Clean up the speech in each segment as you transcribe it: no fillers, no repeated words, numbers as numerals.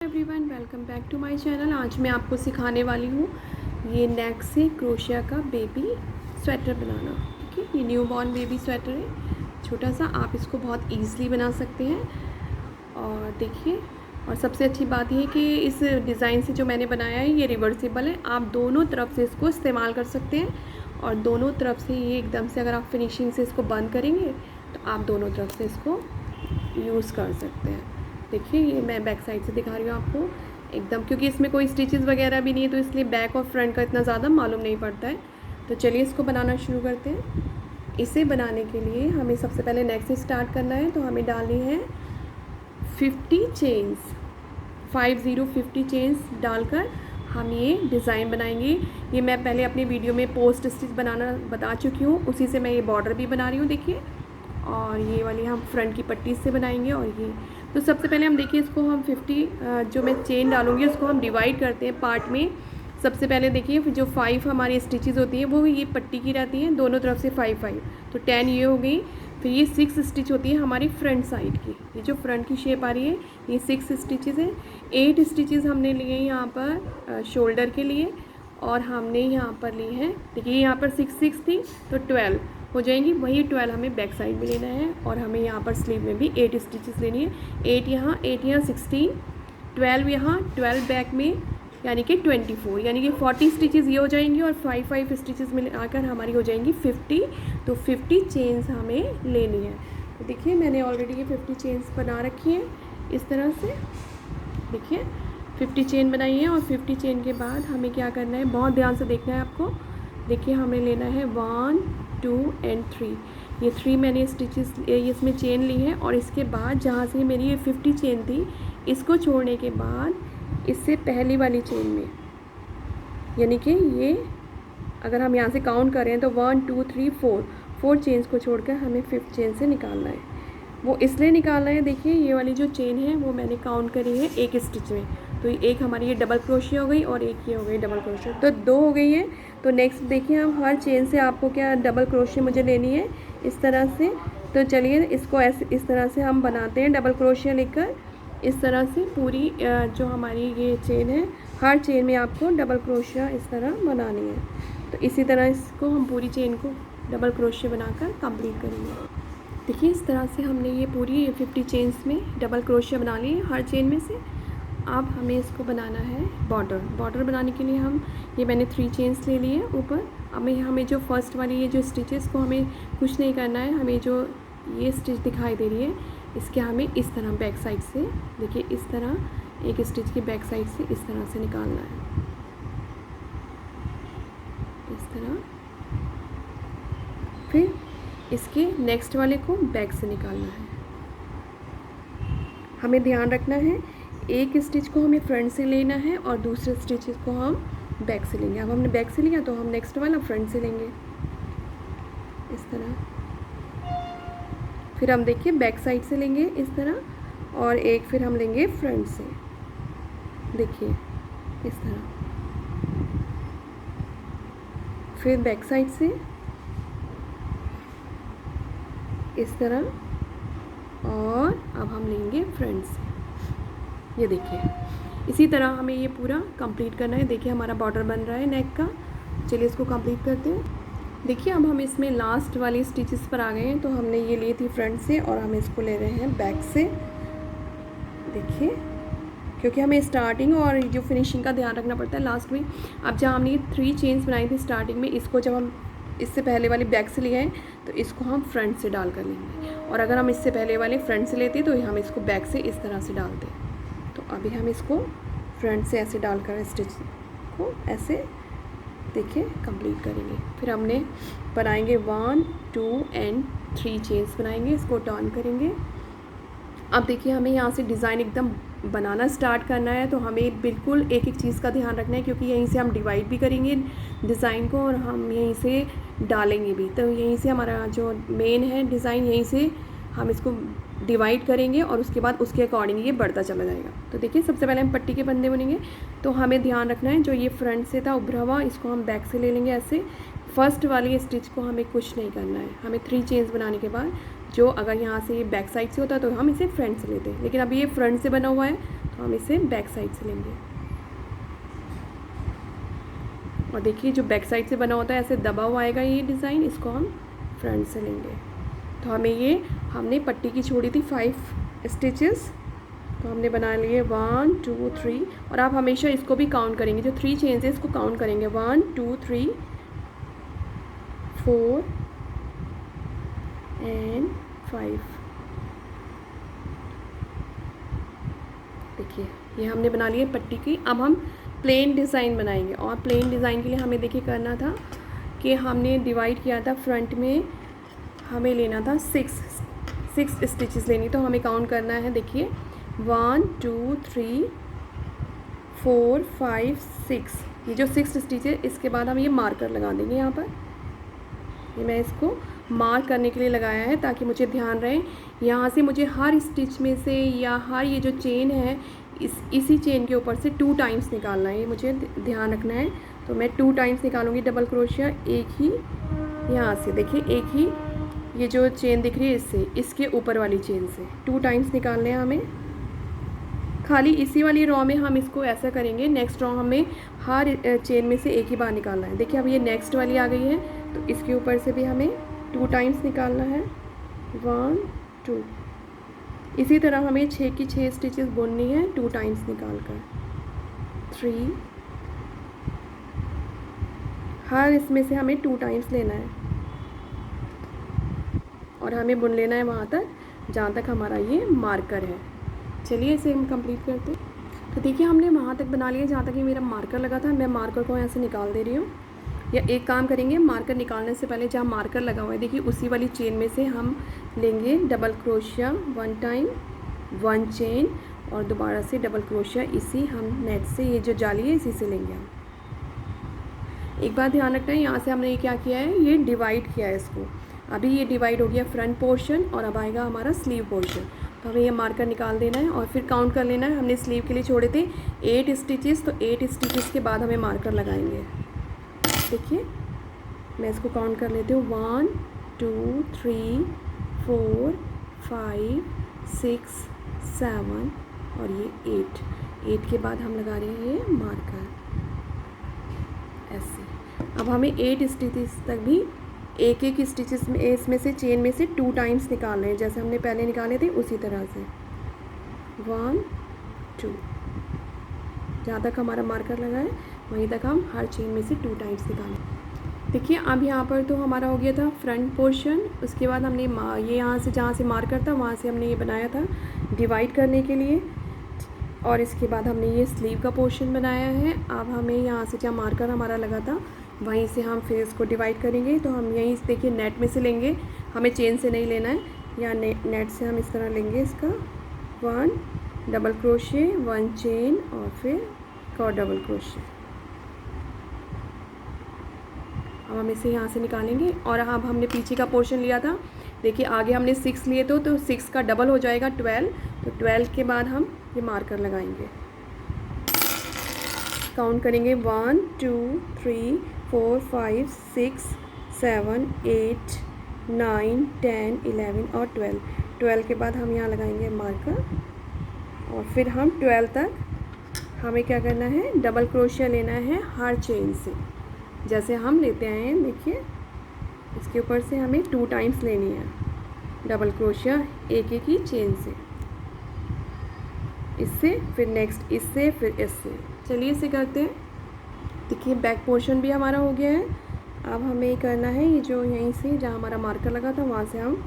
Everyone, welcome back to my channel. आज मैं आपको सिखाने वाली हूँ ये नेक से क्रोशिया का बेबी स्वेटर बनाना। ठीक है, ये न्यू बॉर्न बेबी स्वेटर है, छोटा सा। आप इसको बहुत ईज़िली बना सकते हैं। और देखिए, और सबसे अच्छी बात ये है कि इस डिज़ाइन से जो मैंने बनाया है ये रिवर्सिबल है। आप दोनों तरफ से इसको इस्तेमाल कर सकते हैं और दोनों तरफ से ये एकदम से, अगर आप फिनिशिंग से इसको बंद करेंगे तो आप दोनों तरफ से इसको यूज़ कर सकते हैं। देखिए, ये मैं बैक साइड से दिखा रही हूँ आपको एकदम, क्योंकि इसमें कोई स्टिचेस वगैरह भी नहीं है तो इसलिए बैक और फ्रंट का इतना ज़्यादा मालूम नहीं पड़ता है। तो चलिए इसको बनाना शुरू करते हैं। इसे बनाने के लिए हमें सबसे पहले नेक से स्टार्ट करना है। तो हमें डालनी है 50 चेन्स, 50 चेन्स डालकर हम ये डिज़ाइन बनाएंगे। ये मैं पहले अपनी वीडियो में पोस्ट स्टिच बनाना बता चुकी हूँ, उसी से मैं ये बॉर्डर भी बना रही हूँ। देखिए, और ये वाली हम फ्रंट की पट्टी से बनाएंगे। और ये तो सबसे पहले हम देखिए, इसको हम 50 जो मैं चेन डालूँगी उसको हम डिवाइड करते हैं पार्ट में। सबसे पहले देखिए, जो 5 हमारी स्टिचेस होती हैं वो ये पट्टी की रहती हैं, दोनों तरफ से 5 तो 10 ये हो गई। फिर ये 6 स्टिच होती है हमारी फ्रंट साइड की, ये जो फ्रंट की शेप आ रही है ये 6 स्टिचेस है। 8 स्टिचेस हमने लिए यहाँ पर शोल्डर के लिए, और हमने यहाँ पर ली है, देखिए यहाँ पर 6 थी तो 12 हो जाएंगी। वही 12 हमें बैक साइड में लेना है, और हमें यहाँ पर स्लीव में भी 8 स्टिचेस लेनी है। 8 यहाँ 16, 12 यहाँ, 12 बैक में, यानी कि 24, यानी कि 40 स्टिचेस ये हो जाएंगी, और 5 स्टिचेस में आकर हमारी हो जाएंगी 50। तो 50 चेन्स हमें लेनी है। तो देखिए, मैंने ऑलरेडी ये 50 चेन्स बना रखी है इस तरह से। देखिए, 50 चेन बनाई है, और 50 चेन के बाद हमें क्या करना है, बहुत ध्यान से देखना है आपको। देखिए, हमें लेना है 1, 2 और 3। ये 3 मैंने स्टिचेस इसमें चेन ली है, और इसके बाद जहाँ से मेरी ये 50 चेन थी, इसको छोड़ने के बाद इससे पहली वाली चेन में, यानी कि ये अगर हम यहाँ से काउंट करें तो 1, 2, 3, 4 चेन्स को छोड़कर हमें 5th चेन से निकालना है। वो इसलिए निकालना है, देखिए ये वाली जो चेन है वो मैंने काउंट करी है एक स्टिच में। तो एक हमारी ये डबल क्रोशिया हो गई, और एक ये हो गई डबल क्रोशिया, तो 2 हो गई है। तो नेक्स्ट देखिए, हम हर चेन से आपको क्या डबल क्रोशिया मुझे लेनी है इस तरह से। तो चलिए इसको ऐसे इस तरह से हम बनाते हैं, डबल क्रोशिया लेकर इस तरह से पूरी जो हमारी ये चेन है, हर चेन में आपको डबल क्रोशिया इस तरह बनानी है। तो इसी तरह इसको हम पूरी चेन को डबल क्रोशिया बनाकर कंप्लीट करेंगे। देखिए, इस तरह से हमने ये पूरी 50 चेन्स में डबल क्रोशिया बना ली है हर चेन में से। अब हमें इसको बनाना है बॉर्डर बनाने के लिए हम ये मैंने 3 चेन्स ले लिए ऊपर। अब हमें जो फर्स्ट वाली ये जो स्टिचेस को हमें कुछ नहीं करना है, हमें जो ये स्टिच दिखाई दे रही है इसके हमें इस तरह बैक साइड से, देखिए इस तरह एक स्टिच की बैक साइड से इस तरह से निकालना है, इस तरह। फिर इसके नेक्स्ट वाले को बैक से निकालना है। हमें ध्यान रखना है, एक स्टिच को हमें फ्रंट से लेना है और दूसरे स्टिचेस को हम बैक से लेंगे। अब हमने बैक से लिया तो हम नेक्स्ट वाला फ्रंट से लेंगे इस तरह। फिर हम देखिए बैक साइड से लेंगे इस तरह, और एक फिर हम लेंगे फ्रंट से, देखिए इस तरह। फिर बैक साइड से इस तरह, और अब हम लेंगे फ्रंट से, ये देखिए। इसी तरह हमें ये पूरा कंप्लीट करना है। देखिए, हमारा बॉर्डर बन रहा है नेक का। चलिए इसको कंप्लीट करते हैं। देखिए, अब हम इसमें लास्ट वाली स्टिचेस पर आ गए हैं। तो हमने ये ली थी फ्रंट से, और हम इसको ले रहे हैं बैक से। देखिए, क्योंकि हमें स्टार्टिंग और जो फिनिशिंग का ध्यान रखना पड़ता है लास्ट में। अब जहाँ हमने 3 चेन्स बनाई थी स्टार्टिंग में, इसको जब हम इससे पहले वाली बैक से लिए हैं तो इसको हम फ्रंट से डाल कर लेंगे, और अगर हम इससे पहले वाले फ्रंट से लेते तो हम इसको बैक से इस तरह से डालते। तो अभी हम इसको फ्रंट से ऐसे डालकर स्टिच को ऐसे देखिए कंप्लीट करेंगे। फिर हमने बनाएंगे 1, 2 और 3 चेन्स बनाएंगे, इसको टर्न करेंगे। अब देखिए, हमें यहाँ से डिज़ाइन एकदम बनाना स्टार्ट करना है, तो हमें बिल्कुल एक एक चीज़ का ध्यान रखना है, क्योंकि यहीं से हम डिवाइड भी करेंगे डिज़ाइन को, और हम यहीं से डालेंगे भी। तो यहीं से हमारा जो मेन है डिज़ाइन, यहीं से हम इसको डिवाइड करेंगे, और उसके बाद उसके अकॉर्डिंग ये बढ़ता चला जाएगा। तो देखिए, सबसे पहले हम पट्टी के बंदे बनेंगे। तो हमें ध्यान रखना है, जो ये फ्रंट से था उभरा हुआ, इसको हम बैक से ले लेंगे ऐसे। फर्स्ट वाली स्टिच को हमें कुछ नहीं करना है। हमें 3 चेन्स बनाने के बाद जो अगर यहाँ से ये बैक साइड से होता तो हम इसे फ्रंट से लेते हैं, लेकिन अब ये फ्रंट से बना हुआ है हम इसे बैक साइड से लेंगे। और देखिए जो बैक साइड से बना होता है ऐसे दबा हुआ आएगा ये डिज़ाइन, इसको हम फ्रंट से लेंगे। तो हमने पट्टी की छोड़ी थी 5 स्टिचेस, तो हमने बना लिए 1 2 3। और आप हमेशा इसको भी काउंट करेंगे, जो 3 चेन्स है इसको काउंट करेंगे 1 2 3 4 एंड 5। देखिए ये हमने बना लिए पट्टी की। अब हम प्लेन डिज़ाइन बनाएंगे, और प्लेन डिज़ाइन के लिए हमें देखिए करना था कि हमने डिवाइड किया था, फ्रंट में हमें लेना था 6 स्टिचेस लेनी, तो हमें काउंट करना है। देखिए 1 2 3 4 5 6, ये जो 6 स्टिच है इसके बाद हम ये मार्कर लगा देंगे यहाँ पर। ये मैं इसको मार्क करने के लिए लगाया है ताकि मुझे ध्यान रहे। यहाँ से मुझे हर स्टिच में से या हर ये जो चेन है इसी चेन के ऊपर से 2 टाइम्स निकालना है, ये मुझे ध्यान रखना है। तो मैं 2 टाइम्स निकालूंगी डबल क्रोशिया, एक ही यहाँ से, देखिए एक ही ये जो चेन दिख रही है इससे, इसके ऊपर वाली चेन से 2 टाइम्स निकालने हैं हमें। खाली इसी वाली रॉ में हम इसको ऐसा करेंगे, नेक्स्ट रॉ हमें हर चेन में से एक ही बार निकालना है। देखिए अब ये नेक्स्ट वाली आ गई है, तो इसके ऊपर से भी हमें 2 टाइम्स निकालना है, 1 2। इसी तरह हमें 6 की 6 स्टिचेस बुननी है 2 टाइम्स निकाल कर, 3। हर इसमें से हमें 2 टाइम्स लेना है और हमें बुन लेना है वहाँ तक जहाँ तक हमारा ये मार्कर है। चलिए इसे हम कंप्लीट करते हैं। तो देखिए हमने वहाँ तक बना लिया जहाँ तक ये मेरा मार्कर लगा था। मैं मार्कर को यहाँ से निकाल दे रही हूँ, या एक काम करेंगे, मार्कर निकालने से पहले जहाँ मार्कर लगा हुआ है देखिए उसी वाली चेन में से हम लेंगे डबल क्रोशिया 1 टाइम 1 चेन, और दोबारा से डबल क्रोशिया इसी हम नेट से, ये जो जाली है इसी से लेंगे हम। एक बात ध्यान रखना है, यहाँ से हमने ये क्या किया है, ये डिवाइड किया है इसको। अभी ये डिवाइड हो गया फ्रंट पोर्शन और अब आएगा हमारा स्लीव पोर्शन। तो हमें ये मार्कर निकाल देना है और फिर काउंट कर लेना है। हमने स्लीव के लिए छोड़े थे 8 स्टिचेस, तो 8 स्टिचेस के बाद हमें मार्कर लगाएंगे। देखिए मैं इसको काउंट कर लेती हूँ, 1 2 3 4 5 6 7 और ये 8 के बाद हम लगा रहे हैं ये मार्कर ऐसे। अब हमें 8 स्टिचेस तक भी एक स्टिचेस में, इसमें से चेन में से 2 टाइम्स निकालने हैं, जैसे हमने पहले निकाले थे उसी तरह से 1 2। जहाँ तक हमारा मार्कर लगा है वहीं तक हम हर चेन में से 2 टाइम्स निकालें। देखिए अब यहाँ पर तो हमारा हो गया था फ्रंट पोर्शन। उसके बाद हमने ये यहाँ से जहाँ से मार्कर था वहाँ से हमने ये बनाया था डिवाइड करने के लिए, और इसके बाद हमने ये स्लीव का पोर्शन बनाया है। अब हमें यहाँ से जहाँ मार्कर हमारा लगा था वहीं से हम फिर इसको डिवाइड करेंगे। तो हम यहीं से देखिए नेट में से लेंगे, हमें चेन से नहीं लेना है, या नेट से हम इस तरह लेंगे इसका 1 डबल क्रोशे 1 चेन और फिर एक और डबल क्रोशे। अब हम इसे यहाँ से निकालेंगे। और अब हमने पीछे का पोर्शन लिया था, देखिए आगे हमने 6 लिए तो 6 का डबल हो जाएगा 12। तो 12 के बाद हम ये मार्कर लगाएंगे, काउंट करेंगे 1 2 3 4 5 6 7 8 9 10 11 और 12 के बाद हम यहाँ लगाएंगे मार्कर। और फिर हम 12 तक हमें क्या करना है, डबल क्रोशिया लेना है हर चेन से, जैसे हम लेते आए हैं। देखिए इसके ऊपर से हमें 2 टाइम्स लेनी है डबल क्रोशिया एक ही चेन से, इससे फिर नेक्स्ट इससे फिर इससे। चलिए इसे करते हैं। देखिए बैक पोर्शन भी हमारा हो गया है। अब हमें करना है ये जो यहीं से जहाँ हमारा मार्कर लगा था वहाँ से हम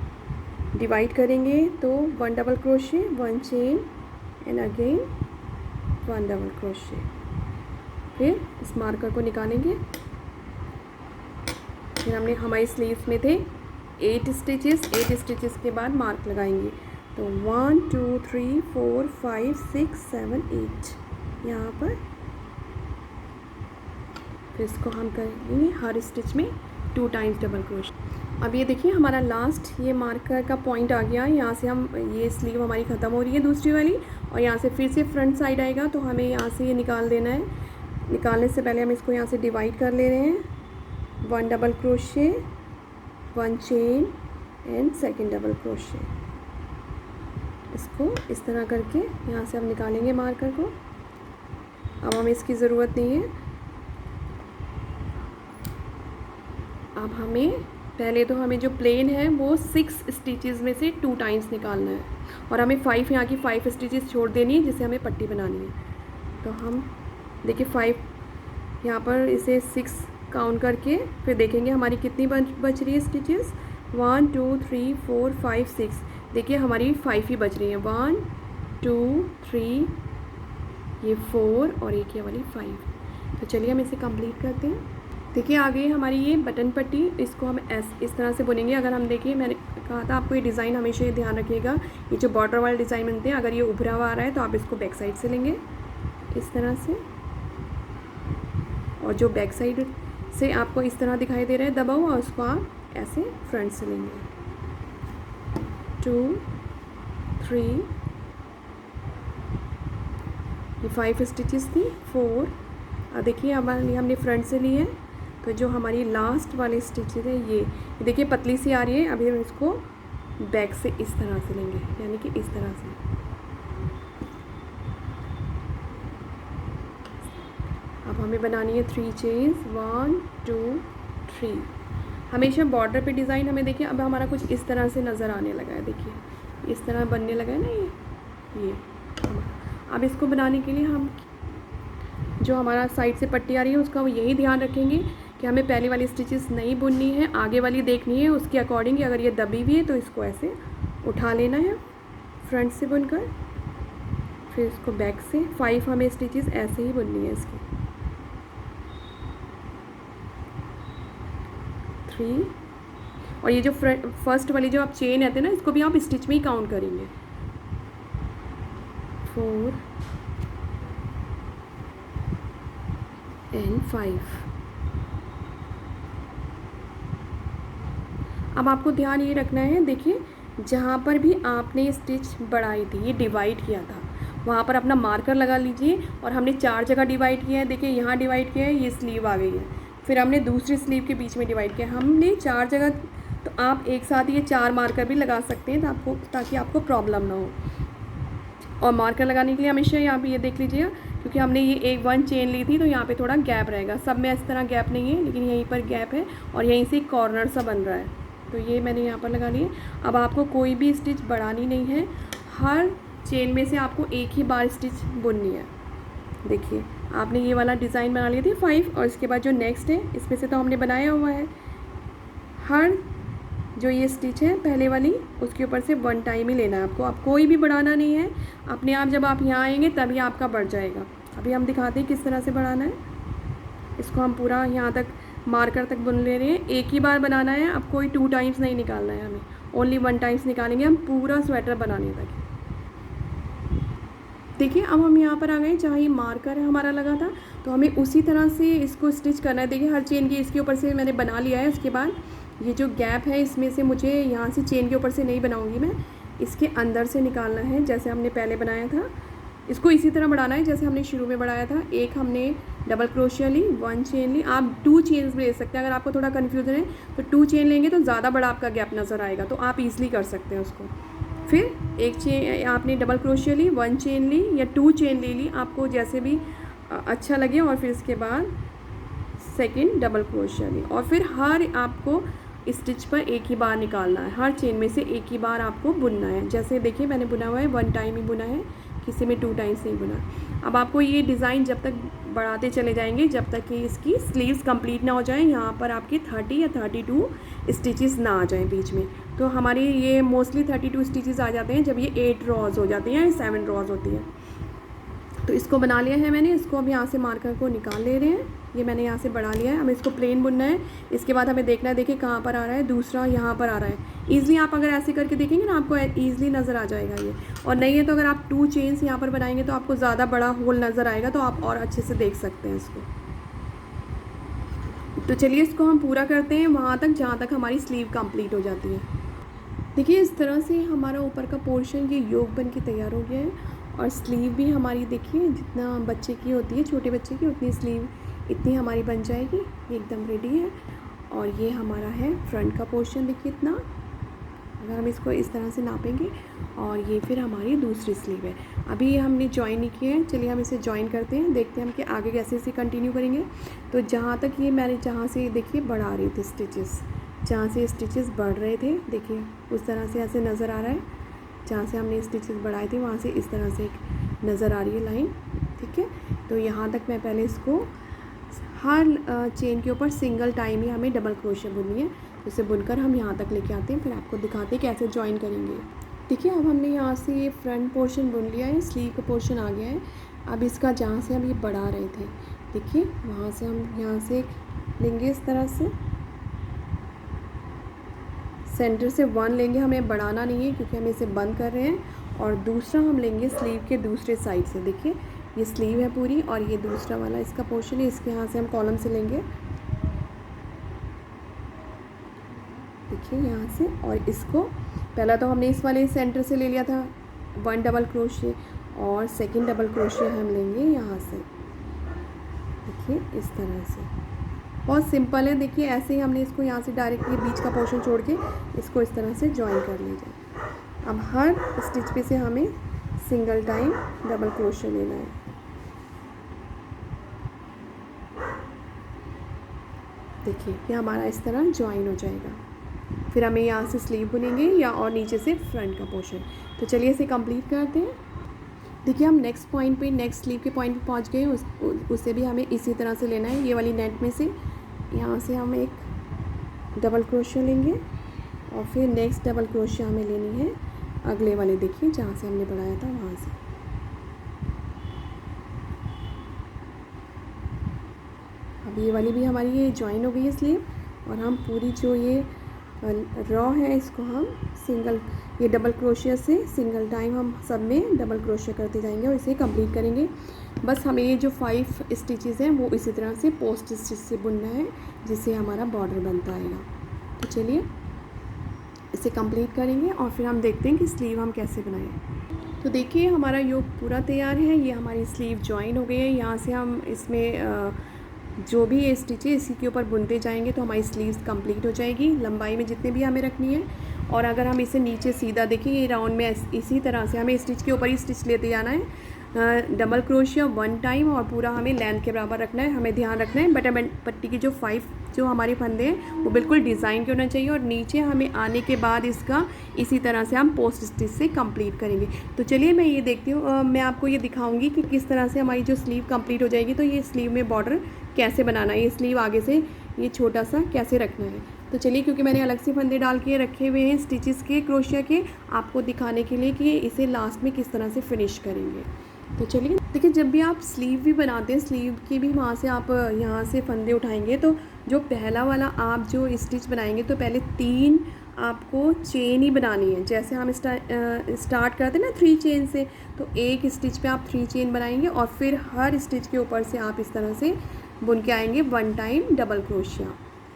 डिवाइड करेंगे। तो 1 double crochet 1 chain and again 1 double crochet, फिर इस मार्कर को निकालेंगे। फिर हमने हमारी स्लीव्स में थे 8 स्टिचेस के बाद मार्क लगाएंगे। तो 1 2 3 4 5 6 7 8 यहाँ पर, फिर इसको हम करेंगे हर स्टिच में 2 टाइम्स डबल क्रोशे। अब ये देखिए हमारा लास्ट ये मार्कर का पॉइंट आ गया। यहाँ से हम ये स्लीव हमारी ख़त्म हो रही है दूसरी वाली, और यहाँ से फिर से फ्रंट साइड आएगा। तो हमें यहाँ से ये निकाल देना है। निकालने से पहले हम इसको यहाँ से डिवाइड कर ले रहे हैं, 1 double crochet 1 chain and second double crochet. इसको इस तरह करके यहाँ से हम निकालेंगे मार्कर को। अब हमें इसकी ज़रूरत नहीं है। अब हमें पहले तो हमें जो प्लेन है वो 6 स्टिचेस में से 2 टाइम्स निकालना है और हमें 5 यहाँ की 5 स्टिचेस छोड़ देनी है जिससे हमें पट्टी बनानी है। तो हम देखिए 5 यहाँ पर इसे 6 काउंट करके फिर देखेंगे हमारी कितनी बच रही है स्टिचेस। 1 2 3 4 5 6। देखिए हमारी 5 ही बच रही है। 1 2 3 ये 4 और एक ये वाली 5। तो चलिए हम इसे कंप्लीट करते हैं। देखिए आ गई हमारी ये बटन पट्टी। इसको हम इस तरह से बुनेंगे। अगर हम देखिए मैंने कहा था आपको ये डिज़ाइन हमेशा ये ध्यान रखिएगा, ये जो बॉर्डर वाले डिज़ाइन बनते हैं अगर ये उभरा हुआ आ रहा है तो आप इसको बैक साइड से लेंगे इस तरह से, और जो बैक साइड से आपको इस तरह दिखाई दे रहा है दबा हुआ उसको आप ऐसे फ्रंट से लेंगे। 2 3 ये 5 स्टिचेस थी 4। अब देखिए हमारी हमने फ्रंट से ली है तो जो हमारी लास्ट वाली स्टिचेस है ये देखिए पतली सी आ रही है। अभी हम इसको बैक से इस तरह से लेंगे, यानी कि इस तरह से। अब हमें बनानी है 3 चेन्स 1 2 3। हमेशा बॉर्डर पे डिज़ाइन हमें देखिए अब हमारा कुछ इस तरह से नज़र आने लगा है। देखिए इस तरह बनने लगा है ना ये। अब इसको बनाने के लिए हम जो हमारा साइड से पट्टी आ रही है उसका वो यही ध्यान रखेंगे कि हमें पहले वाली स्टिचेस नहीं बुननी है, आगे वाली देखनी है उसके अकॉर्डिंग। अगर ये दबी हुई है तो इसको ऐसे उठा लेना है फ्रंट से बुनकर, फिर इसको बैक से 5 हमें स्टिचेस ऐसे ही बुननी है इसकी। 3 और ये जो फर्स्ट वाली जो आप चेन आते हैं ना इसको भी आप स्टिच में ही काउंट करेंगे। 4 and 5। अब आपको ध्यान ये रखना है, देखिए जहाँ पर भी आपने स्टिच बढ़ाई थी ये डिवाइड किया था वहाँ पर अपना मार्कर लगा लीजिए। और हमने 4 जगह डिवाइड किया है। देखिए यहाँ डिवाइड किया है, ये स्लीव आ गई है, फिर हमने दूसरी स्लीव के बीच में डिवाइड किया। हमने 4 जगह, तो आप एक साथ ये 4 मार्कर भी लगा सकते हैं ताकि आपको प्रॉब्लम ना हो। और मार्कर लगाने के लिए हमेशा यहाँ पे ये देख लीजिएगा क्योंकि हमने ये 1 चेन ली थी तो यहाँ पे थोड़ा गैप रहेगा। सब में इस तरह गैप नहीं है लेकिन यहीं पर गैप है और यहीं से कॉर्नर सा बन रहा है तो ये मैंने यहाँ पर लगा लिए। अब आपको कोई भी स्टिच बढ़ानी नहीं है, हर चेन में से आपको एक ही बार स्टिच बुननी है। देखिए आपने ये वाला डिज़ाइन बना लिया थी 5 और इसके बाद जो नेक्स्ट है इसमें से तो हमने बनाया हुआ है। हर जो ये स्टिच है पहले वाली उसके ऊपर से 1 टाइम ही लेना है आपको। अब कोई भी बढ़ाना नहीं है, अपने आप जब आप यहाँ आएंगे तभी आपका बढ़ जाएगा। अभी हम दिखाते हैं किस तरह से बढ़ाना है। इसको हम पूरा यहाँ तक मार्कर तक बुन ले रहे हैं। एक ही बार बनाना है, अब कोई 2 टाइम्स नहीं निकालना है हमें, ओनली 1 टाइम्स निकालेंगे हम पूरा स्वेटर बनाने तक। देखिए अब हम यहाँ पर आ गए, जहाँ ये मार्कर है हमारा लगा था तो हमें उसी तरह से इसको स्टिच करना है। देखिए हर चेन की इसके ऊपर से मैंने बना लिया है। उसके बाद ये जो गैप है इसमें से मुझे यहाँ से चेन के ऊपर से नहीं बनाऊँगी मैं, इसके अंदर से निकालना है जैसे हमने पहले बनाया था। इसको इसी तरह बढ़ाना है जैसे हमने शुरू में बढ़ाया था। एक हमने डबल क्रोशिया ली, 1 चेन ली, आप 2 चेन्स भी ले सकते हैं। अगर आपको थोड़ा कन्फ्यूजन है तो 2 चेन लेंगे तो ज़्यादा बड़ा आपका गैप नज़र आएगा, तो आप ईजिली कर सकते हैं उसको। फिर एक चेन आपने डबल क्रोशिया ली, 1 चेन ली या 2 चेन ले ली, आपको जैसे भी अच्छा लगे। और फिर इसके बाद सेकंड डबल क्रोशिया ली और फिर हर आपको स्टिच पर एक ही बार निकालना है। हर चेन में से एक ही बार आपको बुनना है। जैसे देखिए मैंने बुना हुआ है 1 टाइम ही बुना है, किसी में 2 टाइम्स नहीं बुना। अब आपको ये डिज़ाइन जब तक बढ़ाते चले जाएंगे जब तक कि इसकी स्लीव्स कंप्लीट ना हो जाएं, यहाँ पर आपके 30 या 32 स्टिचेस ना आ जाएं बीच में। तो हमारी ये मोस्टली 32 स्टिचेस आ जाते हैं जब ये 8 रॉज हो जाती हैं या 7 रॉज होती है। तो इसको बना लिया है मैंने। इसको अब यहाँ से मार्कर को निकाल ले रहे हैं। ये मैंने यहाँ से बढ़ा लिया है। हमें इसको प्लेन बुनना है। इसके बाद हमें देखना है, देखिए कहाँ पर आ रहा है, दूसरा यहाँ पर आ रहा है। ईज़िली आप अगर ऐसे करके देखेंगे ना आपको ईज़िली नज़र आ जाएगा ये। और नहीं है तो अगर आप 2 चेन्स यहाँ पर बनाएंगे तो आपको ज़्यादा बड़ा होल नज़र आएगा, तो आप और अच्छे से देख सकते हैं इसको। तो चलिए इसको हम पूरा करते हैं वहाँ तक जहाँ तक हमारी स्लीव कंप्लीट हो जाती है। देखिए इस तरह से हमारा ऊपर का पोर्शन ये योग बन के तैयार हो गया है। और स्लीव भी हमारी देखिए जितना बच्चे की होती है, छोटे बच्चे की, उतनी स्लीव इतनी हमारी बन जाएगी। ये एकदम रेडी है। और ये हमारा है फ्रंट का पोर्शन, देखिए इतना अगर हम इसको इस तरह से नापेंगे। और ये फिर हमारी दूसरी स्लीव है। अभी ये हमने जॉइन नहीं किए हैं, चलिए हम इसे जॉइन करते हैं, देखते हैं हम कि आगे कैसे इसे कंटिन्यू करेंगे। तो जहाँ तक ये मैंने जहाँ से देखिए बढ़ा रही थी स्टिचेस, जहाँ से स्टिचेस बढ़ रहे थे देखिए उस तरह से ऐसे नज़र आ रहा है। जहाँ से हमने स्टिचेस बढ़ाए थे वहाँ से इस तरह से एक नज़र आ रही है लाइन, ठीक है। तो यहाँ तक मैं पहले इसको हर चेन के ऊपर सिंगल टाइम ही हमें डबल क्रोशिया बुननी है। तो इसे बुनकर हम यहाँ तक लेके आते हैं, फिर आपको दिखाते हैं कैसे जॉइन करेंगे। देखिए अब हमने यहाँ से ये फ्रंट पोर्शन बुन लिया है, स्लीव का पोर्शन आ गया है। अब इसका जहाँ से हम ये बढ़ा रहे थे देखिए वहाँ से हम यहाँ से लेंगे इस तरह से, सेंटर से 1 लेंगे, हमें बढ़ाना नहीं है क्योंकि हम इसे बंद कर रहे हैं। और दूसरा हम लेंगे स्लीव के दूसरे साइड से, देखिए ये स्लीव है पूरी और ये दूसरा वाला इसका पोर्शन है, इसके यहाँ से हम कॉलम से लेंगे देखिए यहाँ से। और इसको पहला तो हमने इस वाले सेंटर से ले लिया था 1 डबल क्रोशिया, और सेकंड डबल क्रोशिया हम लेंगे यहाँ से देखिए इस तरह से। बहुत सिंपल है, देखिए ऐसे ही हमने इसको यहाँ से डायरेक्टली बीच का पोर्शन छोड़ के इसको इस तरह से जॉइन कर लीजिए। अब हर स्टिच पे से हमें सिंगल टाइम डबल क्रोशिया लेना है। देखिए ये हमारा इस तरह जॉइन हो जाएगा। फिर हमें यहाँ से स्लीव बुनेंगे या और नीचे से फ्रंट का पोर्शन। तो चलिए इसे कंप्लीट करते हैं। देखिए हम नेक्स्ट पॉइंट पे, नेक्स्ट स्लीव के पॉइंट पे पहुँच गए। उसे भी हमें इसी तरह से लेना है। ये वाली नेट में से यहाँ से हम एक डबल क्रोशिया लेंगे और फिर नेक्स्ट डबल क्रोशिया हमें लेनी है अगले वाले, देखिए जहाँ से हमने बढ़ाया था वहाँ से। अब ये वाली भी हमारी ये जॉइन हो गई है स्लीव, और हम पूरी जो ये रॉ है इसको हम सिंगल, ये डबल क्रोशिया से सिंगल टाइम हम सब में डबल क्रोशिया करते जाएंगे और इसे कंप्लीट करेंगे। बस हमें ये जो 5 स्टिचेस हैं वो इसी तरह से पोस्ट स्टिच से बुनना है जिससे हमारा बॉर्डर बनता आएगा। तो चलिए इसे कंप्लीट करेंगे और फिर हम देखते हैं कि स्लीव हम कैसे बनाएं। तो देखिए हमारा योग पूरा तैयार है, ये हमारी स्लीव जॉइन हो गई है। यहाँ से हम इसमें जो भी ये स्टिच है इसी के ऊपर बुनते जाएंगे तो हमारी स्लीव्स कंप्लीट हो जाएगी लंबाई में जितने भी हमें रखनी है। और अगर हम इसे नीचे सीधा देखिए ये राउंड में इसी तरह से हमें स्टिच के ऊपर ही स्टिच लेते जाना है। डबल क्रोशिया 1 टाइम और पूरा हमें लेंथ के बराबर रखना है। हमें ध्यान रखना है बटन पट्टी की जो 5 जो हमारे फंदे हैं वो बिल्कुल डिज़ाइन के होना चाहिए, और नीचे हमें आने के बाद इसका इसी तरह से हम पोस्ट स्टिच से कंप्लीट करेंगे। तो चलिए मैं ये देखती हूँ, मैं आपको ये दिखाऊंगी कि किस तरह से हमारी जो स्लीव कंप्लीट हो जाएगी। तो ये स्लीव में बॉर्डर कैसे बनाना है, ये स्लीव आगे से ये छोटा सा कैसे रखना है। तो चलिए क्योंकि मैंने अलग से फंदे डाल के रखे हुए हैं स्टिचेस के क्रोशिया के, आपको दिखाने के लिए कि इसे लास्ट में किस तरह से फिनिश करेंगे। तो चलिए देखिए जब भी आप स्लीव भी बनाते हैं, स्लीव की भी वहाँ से आप यहाँ से फंदे उठाएंगे तो जो पहला वाला आप जो स्टिच बनाएंगे तो पहले 3 आपको चेन ही बनानी है। जैसे हम स्टार्ट करते हैं ना 3 चेन से, तो एक स्टिच पे आप 3 चेन बनाएंगे और फिर हर स्टिच के ऊपर से आप इस तरह से बुन के आएंगे 1 टाइम डबल क्रोशिया।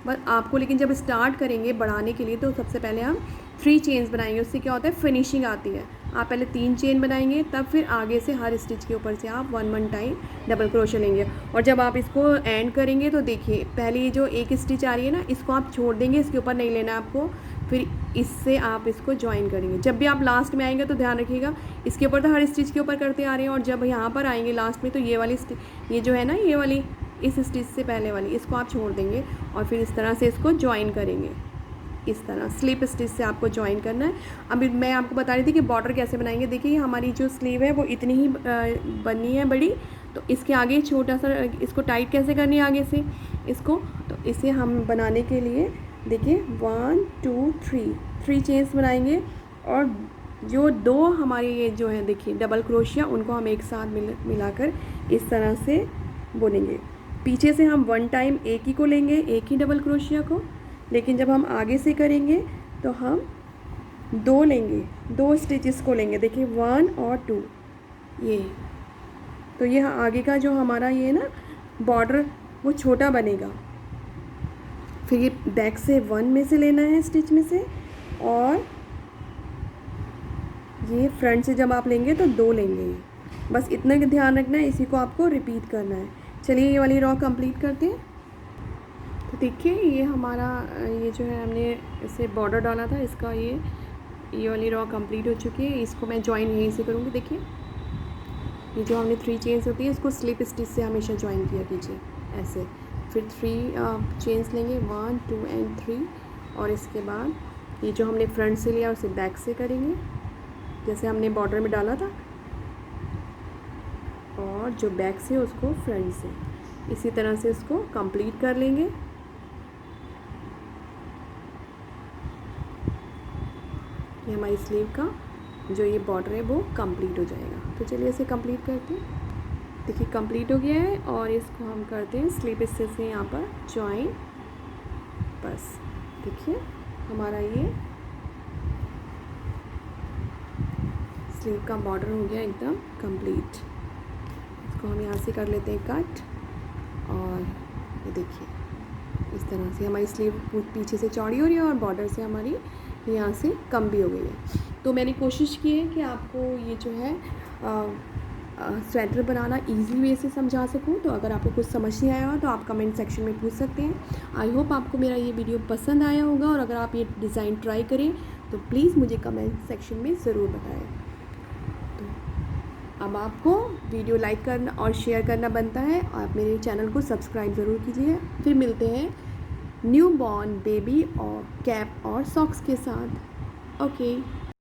बस आपको लेकिन जब स्टार्ट करेंगे बढ़ाने के लिए तो सबसे पहले हम 3 चेन्स बनाएंगे, उससे क्या होता है फिनिशिंग आती है। आप पहले 3 चेन बनाएंगे तब फिर आगे से हर स्टिच के ऊपर से आप 1 टाइम डबल क्रोशिया लेंगे। और जब आप इसको एंड करेंगे तो देखिए पहले जो एक स्टिच आ रही है ना इसको आप छोड़ देंगे, इसके ऊपर नहीं लेना आपको, फिर इससे आप इसको ज्वाइन करेंगे। जब भी आप लास्ट में आएंगे तो ध्यान रखिएगा इसके ऊपर तो हर स्टिच के ऊपर करते आ रहे हैं, और जब यहाँ पर आएंगे लास्ट में तो ये वाली ये जो है ना ये वाली इस स्टिच से पहले वाली इसको आप छोड़ देंगे और फिर इस तरह से इसको ज्वाइन करेंगे। इस तरह स्लिप स्टिच से आपको ज्वाइन करना है। अभी मैं आपको बता रही थी कि बॉर्डर कैसे बनाएंगे। देखिए हमारी जो स्लीव है वो इतनी ही बननी है बड़ी, तो इसके आगे छोटा सा इसको टाइट कैसे करनी है आगे से इसको, तो इसे हम बनाने के लिए देखिए 1 2 3 चेन्स बनाएंगे और जो 2 हमारी ये जो है देखिए डबल क्रोशिया उनको हम एक साथ मिलाकर इस तरह से बुनेंगे। पीछे से हम 1 टाइम एक ही को लेंगे, एक ही डबल क्रोशिया को, लेकिन जब हम आगे से करेंगे तो हम 2 लेंगे, 2 स्टिचेस को लेंगे। देखिए 1 और 2 ये, तो ये आगे का जो हमारा ये ना बॉर्डर वो छोटा बनेगा। फिर ये बैक से 1 में से लेना है स्टिच में से, और ये फ्रंट से जब आप लेंगे तो 2 लेंगे। बस इतना का ध्यान रखना है, इसी को आपको रिपीट करना है। चलिए ये वाली रॉ कंप्लीट करते हैं। तो देखिए ये हमारा ये जो है हमने इसे बॉर्डर डाला था इसका ये ये वाली रॉ कंप्लीट हो चुकी है। इसको मैं ज्वाइन यहीं से करूँगी। देखिए ये जो हमने 3 चेन्स होती है इसको स्लिप स्टिच से हमेशा ज्वाइन किया कीजिए ऐसे। फिर 3 चेन्स लेंगे 1 2 एंड 3 और इसके बाद ये जो हमने फ्रंट से लिया उसे बैक से करेंगे जैसे हमने बॉर्डर में डाला था, और जो बैक से उसको फ्रंट से, इसी तरह से इसको कंप्लीट कर लेंगे। ये हमारी स्लीव का जो ये बॉर्डर है वो कंप्लीट हो जाएगा। तो चलिए इसे कंप्लीट करते हैं। देखिए कंप्लीट हो गया है और इसको हम करते हैं स्लीव स्टिच से यहाँ पर ज्वाइन। बस देखिए हमारा ये स्लीव का बॉर्डर हो गया एकदम कंप्लीट। इसको हम यहाँ से कर लेते हैं कट, और ये देखिए इस तरह से हमारी स्लीव पीछे से चौड़ी हो रही है और बॉर्डर से हमारी यहाँ से कम भी हो गई है। तो मैंने कोशिश की है कि आपको ये जो है स्वेटर बनाना इजी वे से समझा सकूं। तो अगर आपको कुछ समझ नहीं आया हो तो आप कमेंट सेक्शन में पूछ सकते हैं। आई होप आपको मेरा ये वीडियो पसंद आया होगा, और अगर आप ये डिज़ाइन ट्राई करें तो प्लीज़ मुझे कमेंट सेक्शन में ज़रूर बताएं। तो अब आपको वीडियो लाइक करना और शेयर करना बनता है। आप मेरे चैनल को सब्सक्राइब ज़रूर कीजिए। फिर मिलते हैं न्यू बॉर्न बेबी और कैप और सॉक्स के साथ। ओके।